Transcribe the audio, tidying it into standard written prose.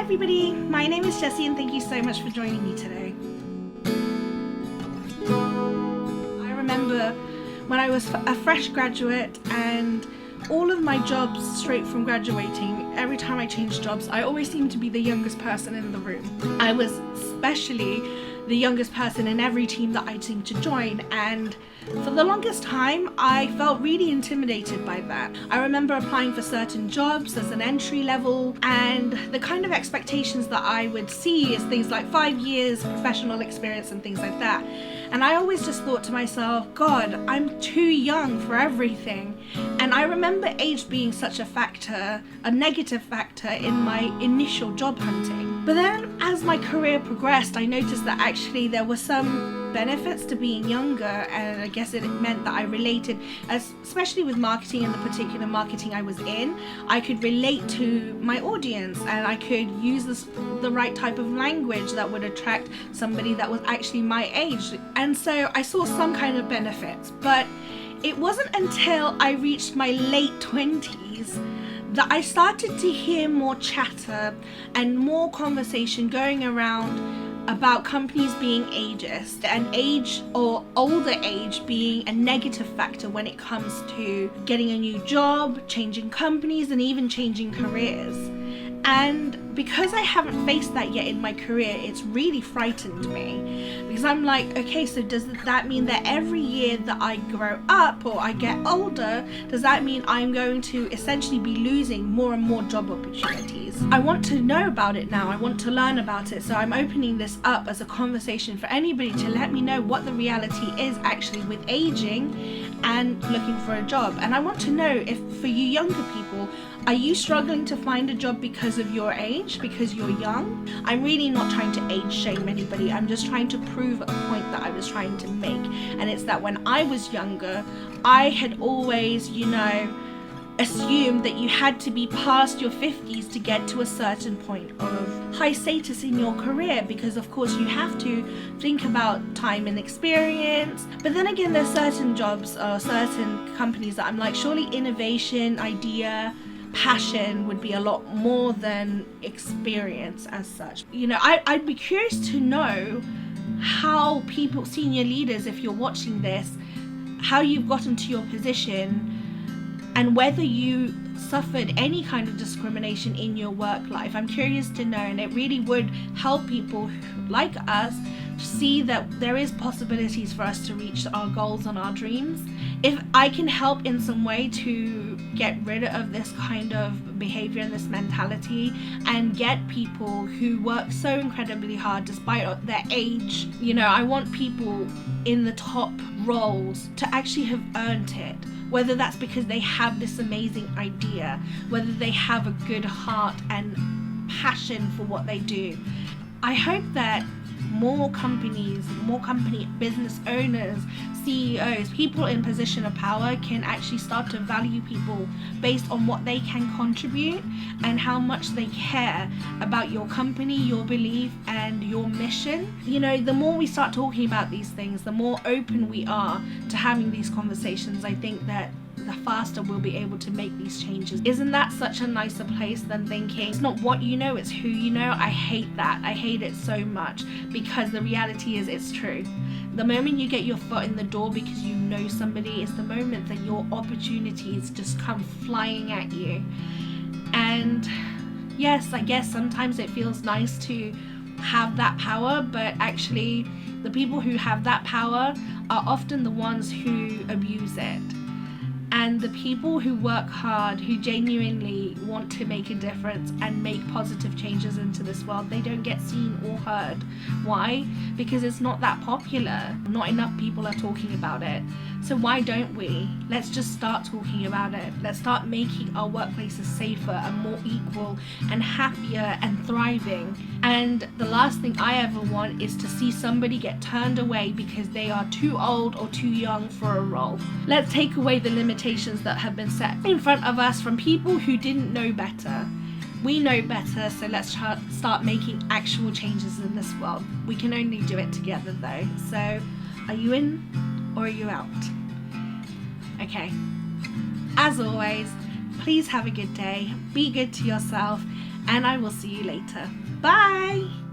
everybody, my name is Jessy and thank you so much for joining me today. I remember when I was a fresh graduate and all of my jobs straight from graduating, every time I changed jobs, I always seemed to be the youngest person in the room. I was especially the youngest person in every team that I seemed to join, and for the longest time I felt really intimidated by that. I remember applying for certain jobs as an entry level, and the kind of expectations that I would see is things like 5 years professional experience and things like that. And I always just thought to myself, God, I'm too young for everything. And I remember age being such a factor, a negative factor in my initial job hunting. But then as my career progressed, I noticed that actually there were some benefits to being younger, and I guess it meant that I related, especially with marketing and the particular marketing I was in, I could relate to my audience and I could use the right type of language that would attract somebody that was actually my age. And so I saw some kind of benefits, but it wasn't until I reached my late 20s that I started to hear more chatter and more conversation going around about companies being ageist and age or older age being a negative factor when it comes to getting a new job, changing companies, and even changing careers. And because I haven't faced that yet in my career, it's really frightened me, because I'm like, okay, so does that mean that every year that I grow up or I get older, does that mean I'm going to essentially be losing more and more job opportunities? I want to know about it now. I want to learn about it. So I'm opening this up as a conversation for anybody to let me know what the reality is actually with aging and looking for a job. And I want to know if for you younger people, are you struggling to find a job because of your age, because you're young? I'm really not trying to age shame anybody. I'm just trying to prove a point that I was trying to make. And it's that when I was younger, I had always, assumed that you had to be past your 50s to get to a certain point of high status in your career, because of course you have to think about time and experience. But then again, there's certain jobs or certain companies that I'm like, surely innovation, idea, passion would be a lot more than experience as such. I'd be curious to know how people, senior leaders, if you're watching this, how you've gotten to your position and whether you suffered any kind of discrimination in your work life. I'm curious to know, and it really would help people like us see that there is possibilities for us to reach our goals and our dreams. If I can help in some way to get rid of this kind of behavior and this mentality and get people who work so incredibly hard despite their age, I want people in the top roles to actually have earned it, whether that's because they have this amazing idea, whether they have a good heart and passion for what they do. I hope that more company business owners, CEOs, people in position of power can actually start to value people based on what they can contribute and how much they care about your company, your belief, and your mission. The more we start talking about these things, the more open we are to having these conversations, I think that the faster we'll be able to make these changes. Isn't that such a nicer place than thinking it's not what you know, it's who you know? I hate that. I hate it so much, because the reality is it's true. The moment you get your foot in the door because you know somebody is the moment that your opportunities just come flying at you. And yes, I guess sometimes it feels nice to have that power, but actually the people who have that power are often the ones who abuse it. And the people who work hard, who genuinely want to make a difference and make positive changes into this world, they don't get seen or heard. Why? Because it's not that popular. Not enough people are talking about it. So why don't we? Let's just start talking about it. Let's start making our workplaces safer and more equal and happier and thriving. And the last thing I ever want is to see somebody get turned away because they are too old or too young for a role. Let's take away the limitations that have been set in front of us from people who didn't know better. We know better, so let's start making actual changes in this world. We can only do it together though. So, are you in or are you out? Okay. As always, please have a good day, be good to yourself, and I will see you later. Bye!